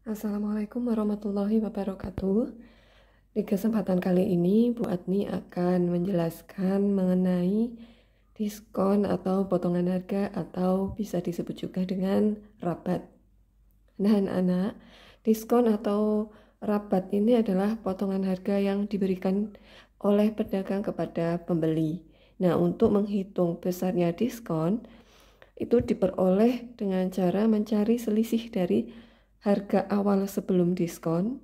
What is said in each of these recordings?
Assalamualaikum warahmatullahi wabarakatuh. Di kesempatan kali ini, Bu Adni akan menjelaskan mengenai diskon atau potongan harga atau bisa disebut juga dengan rabat. Nah, anak-anak, diskon atau rabat ini adalah potongan harga yang diberikan oleh pedagang kepada pembeli. Nah, untuk menghitung besarnya diskon, itu diperoleh dengan cara mencari selisih dari harga awal sebelum diskon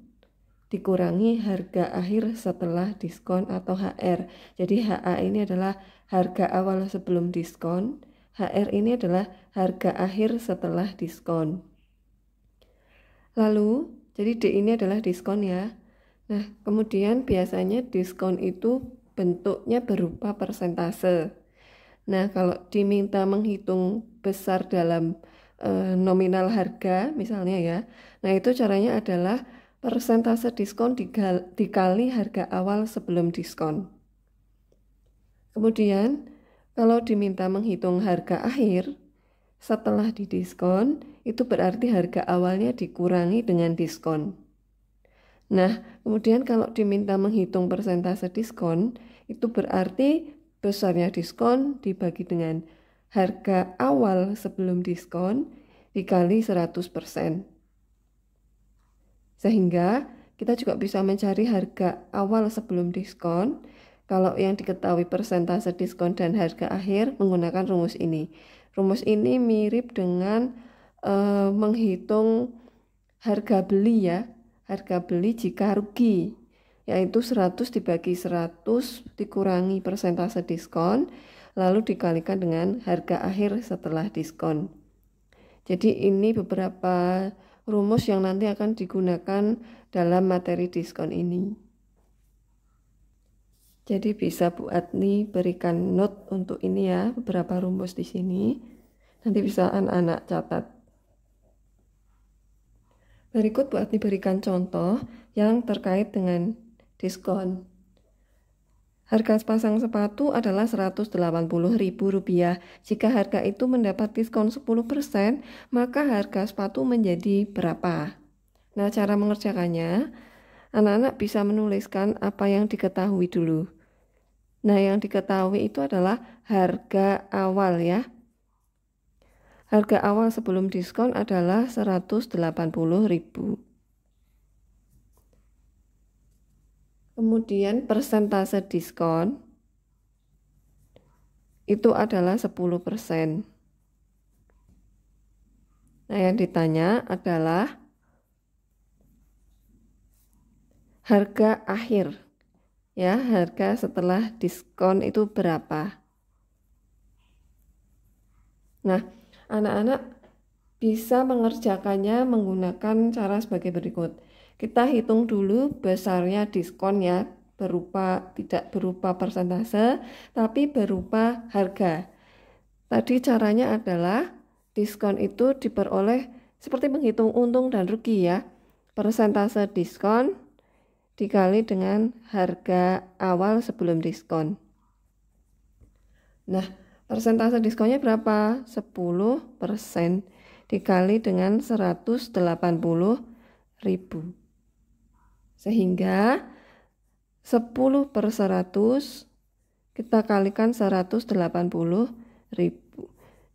dikurangi harga akhir setelah diskon atau HR. Jadi HA ini adalah harga awal sebelum diskon, HR ini adalah harga akhir setelah diskon. Lalu, jadi D ini adalah diskon ya. Nah, kemudian biasanya diskon itu bentuknya berupa persentase. Nah, kalau diminta menghitung besar dalam nominal harga misalnya ya, nah itu caranya adalah persentase diskon dikali harga awal sebelum diskon. Kemudian, kalau diminta menghitung harga akhir setelah didiskon, itu berarti harga awalnya dikurangi dengan diskon. Nah, kemudian kalau diminta menghitung persentase diskon, itu berarti besarnya diskon dibagi dengan harga awal sebelum diskon dikali 100%. Sehingga kita juga bisa mencari harga awal sebelum diskon kalau yang diketahui persentase diskon dan harga akhir menggunakan rumus ini. Rumus ini mirip dengan menghitung harga beli ya. Harga beli jika rugi, yaitu 100 dibagi 100 dikurangi persentase diskon, lalu dikalikan dengan harga akhir setelah diskon. Jadi ini beberapa rumus yang nanti akan digunakan dalam materi diskon ini. Jadi bisa Bu Adni berikan note untuk ini ya, beberapa rumus di sini. Nanti bisa anak-anak catat. Berikut Bu Adni berikan contoh yang terkait dengan diskon. Harga sepasang sepatu adalah Rp180.000. Jika harga itu mendapat diskon 10%, maka harga sepatu menjadi berapa? Nah, cara mengerjakannya, anak-anak bisa menuliskan apa yang diketahui dulu. Nah, yang diketahui itu adalah harga awal ya. Harga awal sebelum diskon adalah Rp180.000. Kemudian persentase diskon itu adalah 10%. Nah, yang ditanya adalah harga akhir. Ya, harga setelah diskon itu berapa? Nah, anak-anak bisa mengerjakannya menggunakan cara sebagai berikut. Kita hitung dulu besarnya diskon ya, tidak berupa persentase, tapi berupa harga. Tadi caranya adalah diskon itu diperoleh seperti menghitung untung dan rugi ya. Persentase diskon dikali dengan harga awal sebelum diskon. Nah, persentase diskonnya berapa? 10% dikali dengan 180.000. Sehingga 10/100 kita kalikan 180.000.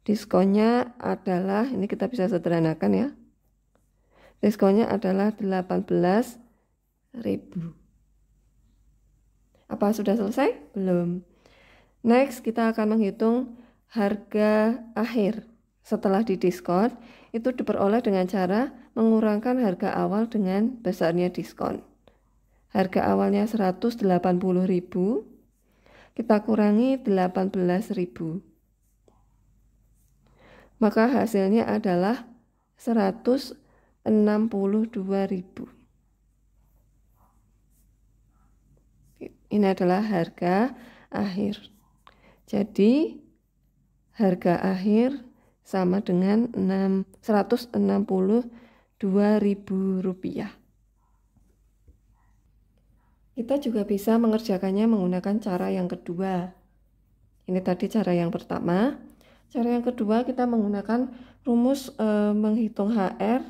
Diskonnya adalah, ini kita bisa sederhanakan ya. Diskonnya adalah 18.000. Apa sudah selesai? Belum. Next, kita akan menghitung harga akhir setelah didiskon. Itu diperoleh dengan cara mengurangkan harga awal dengan besarnya diskon. Harga awalnya 180.000, kita kurangi 18.000. Maka hasilnya adalah 162.000. Ini adalah harga akhir. Jadi harga akhir sama dengan Rp162.000. Kita juga bisa mengerjakannya menggunakan cara yang kedua. Ini tadi cara yang pertama. Cara yang kedua kita menggunakan rumus menghitung HR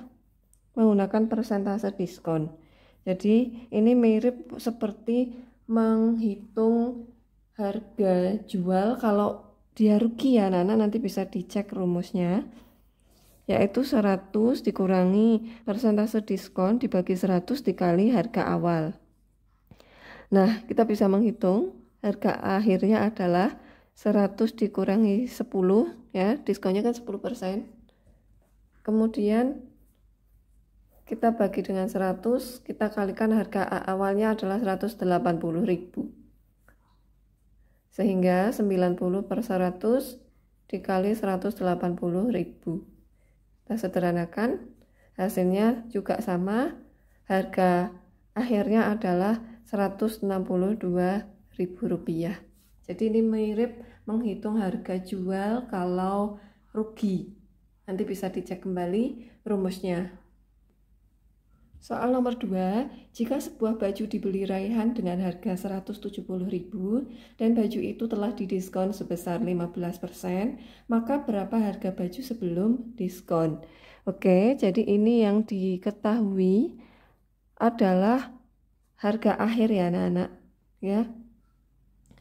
menggunakan persentase diskon. Jadi ini mirip seperti menghitung harga jual kalau dia rugi ya anak-anak, nanti bisa dicek rumusnya, yaitu 100 dikurangi persentase diskon dibagi 100 dikali harga awal. Nah, kita bisa menghitung harga akhirnya adalah 100 dikurangi 10 ya, diskonnya kan 10%. Kemudian kita bagi dengan 100, kita kalikan harga awalnya adalah 180.000. Sehingga 90 per 100 dikali 180.000. Kita sederhanakan, hasilnya juga sama, harga akhirnya adalah Rp162.000. Jadi ini mirip menghitung harga jual kalau rugi. Nanti bisa dicek kembali rumusnya. Soal nomor 2, jika sebuah baju dibeli Raihan dengan harga Rp170.000 dan baju itu telah didiskon sebesar 15%, maka berapa harga baju sebelum diskon? Oke, jadi ini yang diketahui adalah harga akhir ya anak-anak, ya.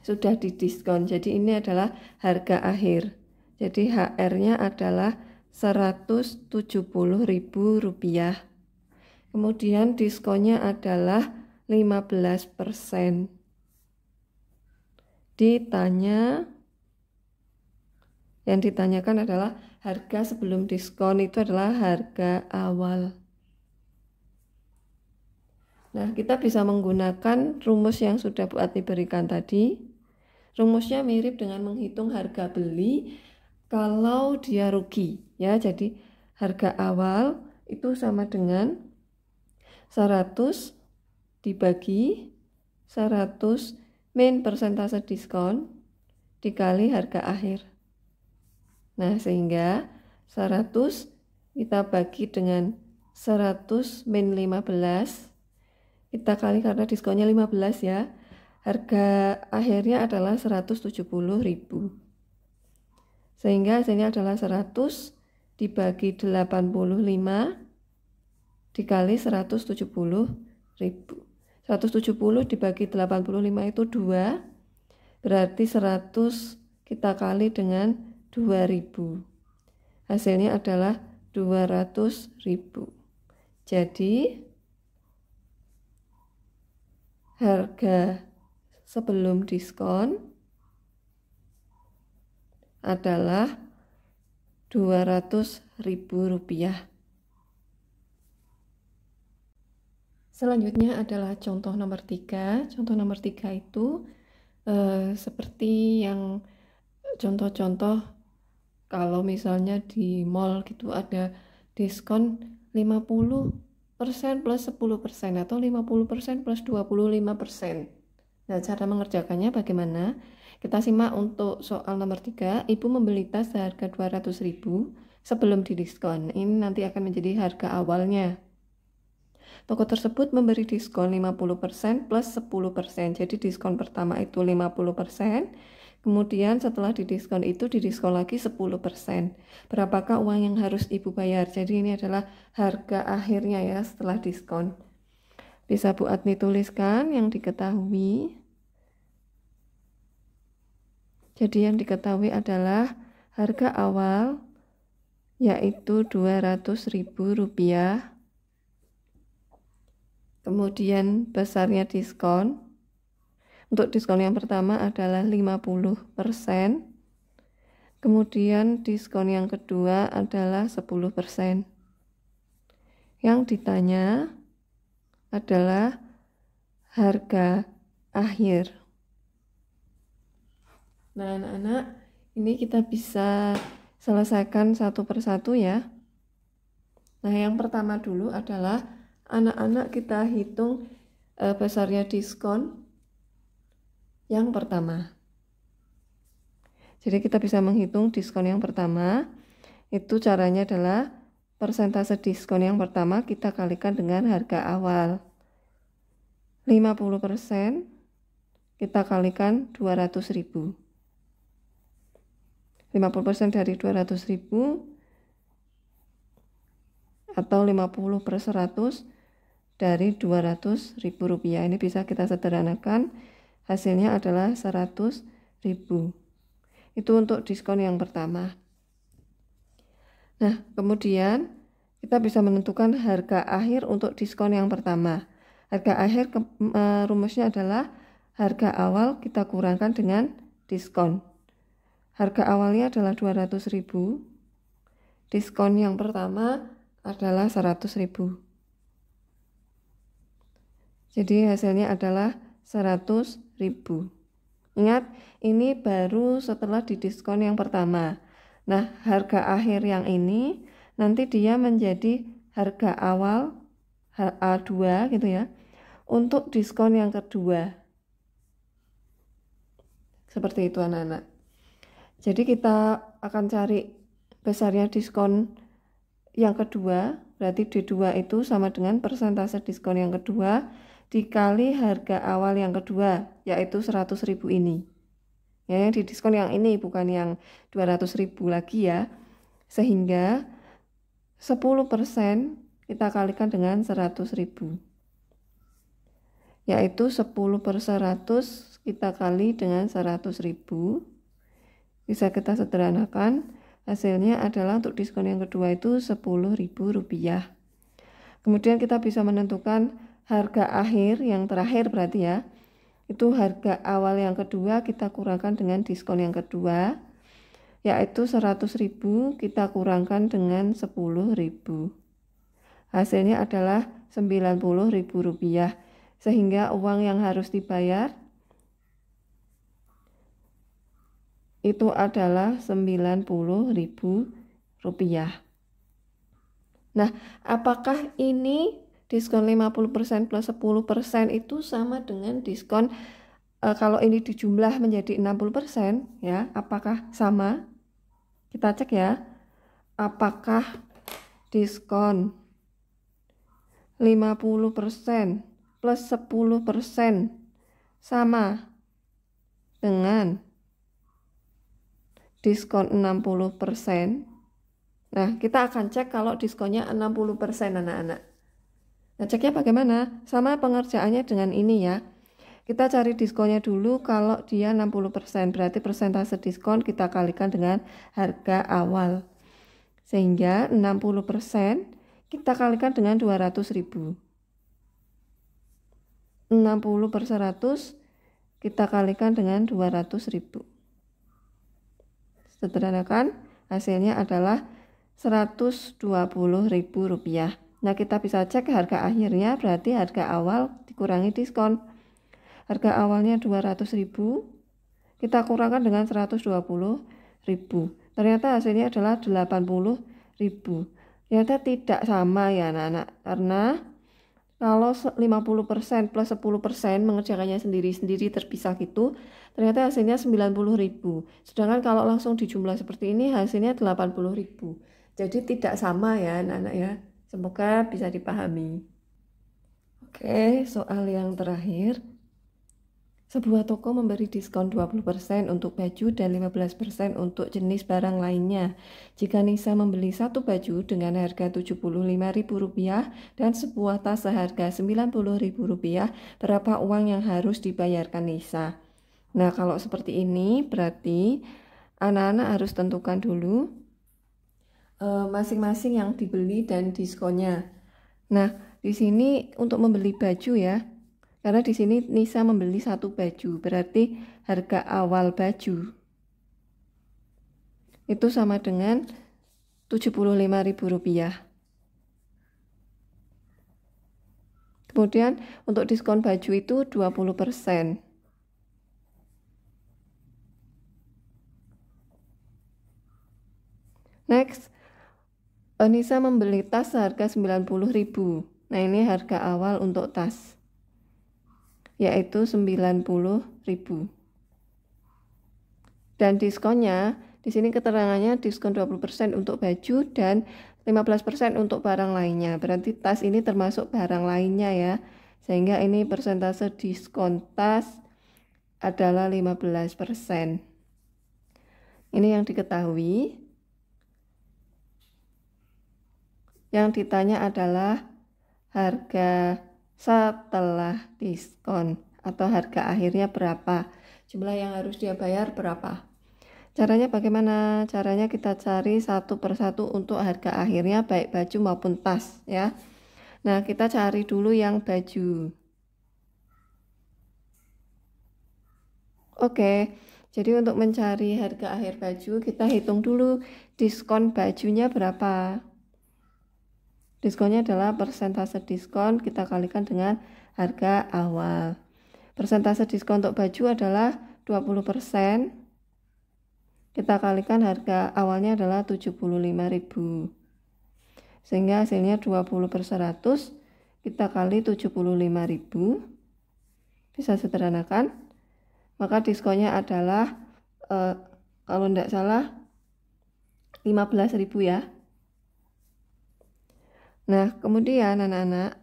Sudah didiskon, jadi ini adalah harga akhir. Jadi HR-nya adalah Rp170.000. Kemudian diskonnya adalah 15%. Yang ditanyakan adalah harga sebelum diskon, itu adalah harga awal. Nah, kita bisa menggunakan rumus yang sudah Bu Ati berikan tadi. Rumusnya mirip dengan menghitung harga beli kalau dia rugi, ya. Jadi harga awal itu sama dengan 100 dibagi 100 min persentase diskon dikali harga akhir. Nah, sehingga 100 kita bagi dengan 100 min 15, kita kali karena diskonnya 15 ya, harga akhirnya adalah 170.000. Sehingga hasilnya adalah 100 dibagi 85 dikali 170.000. 170 dibagi 85 itu 2, berarti 100 kita kali dengan 2000. Hasilnya adalah 200.000. Jadi harga sebelum diskon adalah Rp200.000. Selanjutnya adalah contoh nomor 3. Contoh nomor 3 itu seperti yang contoh-contoh kalau misalnya di mall gitu ada diskon 50% plus 10% atau 50% plus 25%. Nah, cara mengerjakannya bagaimana? Kita simak untuk soal nomor 3. Ibu membeli tas seharga 200.000 sebelum didiskon. Ini nanti akan menjadi harga awalnya. Toko tersebut memberi diskon 50% plus 10%. Jadi diskon pertama itu 50%. Kemudian setelah didiskon itu didiskon lagi 10%. Berapakah uang yang harus ibu bayar? Jadi ini adalah harga akhirnya ya setelah diskon. Bisa Bu Adni tuliskan yang diketahui. Jadi yang diketahui adalah harga awal yaitu Rp200.000. Kemudian besarnya diskon. Untuk diskon yang pertama adalah 50%. Kemudian diskon yang kedua adalah 10%. Yang ditanya adalah harga akhir. Nah, anak-anak, ini kita bisa selesaikan satu persatu ya. Nah, yang pertama dulu adalah anak-anak kita hitung besarnya diskon yang pertama. Jadi kita bisa menghitung diskon yang pertama. Itu caranya adalah persentase diskon yang pertama kita kalikan dengan harga awal. 50% kita kalikan 200.000. 50% dari 200.000 atau 50/100 dari Rp200.000. Ini bisa kita sederhanakan, hasilnya adalah 100.000. Itu untuk diskon yang pertama. Nah, kemudian kita bisa menentukan harga akhir untuk diskon yang pertama. Harga akhir rumusnya adalah harga awal kita kurangkan dengan diskon. Harga awalnya adalah 200.000. Diskon yang pertama adalah 100.000. Jadi hasilnya adalah 100.000. Ingat, ini baru setelah didiskon yang pertama. Nah, harga akhir yang ini nanti dia menjadi harga awal HA2 gitu ya, untuk diskon yang kedua. Seperti itu anak-anak. Jadi kita akan cari besarnya diskon yang kedua, berarti D2 itu sama dengan persentase diskon yang kedua dikali harga awal yang kedua, yaitu 100.000 ini. Ya, yang didiskon yang ini, bukan yang 200.000 lagi ya. Sehingga 10% kita kalikan dengan 100.000. Yaitu 10/100 kita kali dengan 100.000. Bisa kita sederhanakan, hasilnya adalah untuk diskon yang kedua itu Rp10.000. Kemudian kita bisa menentukan harga akhir yang terakhir berarti ya. Itu harga awal yang kedua kita kurangkan dengan diskon yang kedua, yaitu 100.000 kita kurangkan dengan 10.000. Hasilnya adalah Rp90.000. Sehingga uang yang harus dibayar itu adalah Rp90.000. Nah, apakah ini diskon 50% plus 10% itu sama dengan diskon kalau ini dijumlah menjadi 60% ya, apakah sama? Kita cek ya. Apakah diskon 50% plus 10% sama dengan diskon 60%? Nah, kita akan cek kalau diskonnya 60% anak-anak. Nah, ceknya bagaimana? Sama pengerjaannya dengan ini ya. Kita cari diskonnya dulu. Kalau dia 60%, berarti persentase diskon kita kalikan dengan harga awal. Sehingga 60% kita kalikan dengan 200.000. 60/100 kita kalikan dengan 200.000. Sederhanakan, hasilnya adalah Rp120.000. Nah, kita bisa cek harga akhirnya, berarti harga awal dikurangi diskon. Harga awalnya 200.000, kita kurangkan dengan 120.000. Ternyata hasilnya adalah 80.000. Ternyata tidak sama ya anak-anak, karena kalau 50% plus 10% mengerjakannya sendiri-sendiri terpisah gitu, ternyata hasilnya 90.000. Sedangkan kalau langsung dijumlah seperti ini hasilnya 80.000. Jadi tidak sama ya anak-anak ya. Semoga bisa dipahami. Oke, soal yang terakhir. Sebuah toko memberi diskon 20% untuk baju dan 15% untuk jenis barang lainnya. Jika Nisa membeli satu baju dengan harga Rp75.000 dan sebuah tas seharga Rp90.000, berapa uang yang harus dibayarkan Nisa? Nah, kalau seperti ini berarti anak-anak harus tentukan dulu masing-masing yang dibeli dan diskonnya. Nah, di sini untuk membeli baju ya, karena di sini Nisa membeli satu baju, berarti harga awal baju itu sama dengan Rp75.000. Kemudian untuk diskon baju itu 20%. Next, Nisa membeli tas seharga Rp90.000. Nah, ini harga awal untuk tas, yaitu Rp90.000. Dan diskonnya, di sini keterangannya diskon 20% untuk baju dan 15% untuk barang lainnya. Berarti tas ini termasuk barang lainnya ya. Sehingga ini persentase diskon tas adalah 15%. Ini yang diketahui. Yang ditanya adalah harga setelah diskon atau harga akhirnya berapa, jumlah yang harus dia bayar berapa. Caranya bagaimana? Caranya kita cari satu persatu untuk harga akhirnya baik baju maupun tas ya. Nah, kita cari dulu yang baju. Oke, jadi untuk mencari harga akhir baju kita hitung dulu diskon bajunya berapa. Diskonnya adalah persentase diskon kita kalikan dengan harga awal. Persentase diskon untuk baju adalah 20%. Kita kalikan harga awalnya adalah 75.000. Sehingga hasilnya 20/100 kita kali 75.000. Bisa sederhanakan. Maka diskonnya adalah kalau tidak salah 15.000 ya. Nah, kemudian anak-anak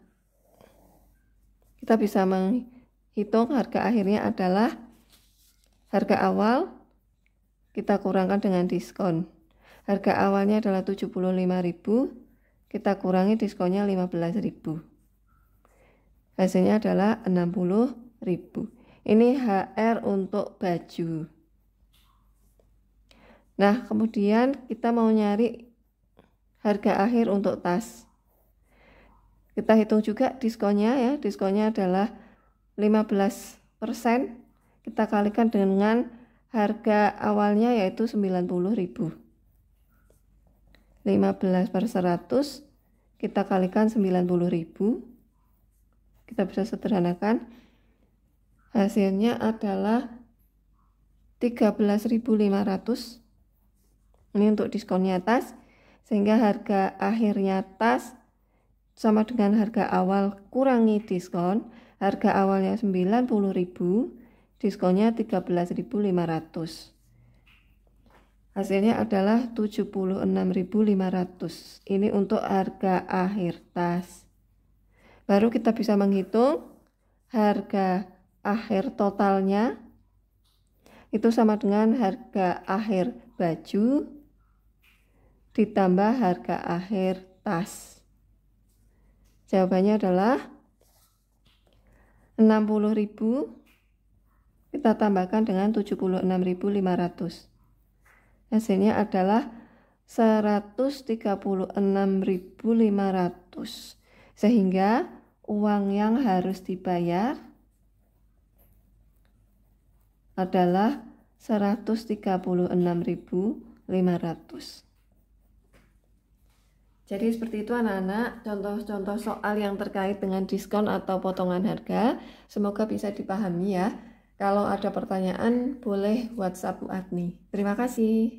kita bisa menghitung harga akhirnya adalah harga awal kita kurangkan dengan diskon. Harga awalnya adalah 75.000, kita kurangi diskonnya 15.000. Hasilnya adalah 60.000. Ini HR untuk baju. Nah, kemudian kita mau nyari harga akhir untuk tas. Kita hitung juga diskonnya ya. Diskonnya adalah 15%. Kita kalikan dengan harga awalnya yaitu 90.000. 15/100 kita kalikan 90.000. Kita bisa sederhanakan. Hasilnya adalah 13.500. Ini untuk diskonnya tas. Sehingga harga akhirnya tas sama dengan harga awal kurangi diskon. Harga awalnya 90.000, diskonnya 13.500. Hasilnya adalah 76.500. Ini untuk harga akhir tas. Baru kita bisa menghitung harga akhir totalnya. Itu sama dengan harga akhir baju ditambah harga akhir tas. Jawabannya adalah 60.000 kita tambahkan dengan 76.500. Hasilnya adalah 136.500. Sehingga uang yang harus dibayar adalah 136.500. Jadi seperti itu anak-anak, contoh-contoh soal yang terkait dengan diskon atau potongan harga. Semoga bisa dipahami ya. Kalau ada pertanyaan boleh WhatsApp Bu Adni. Terima kasih.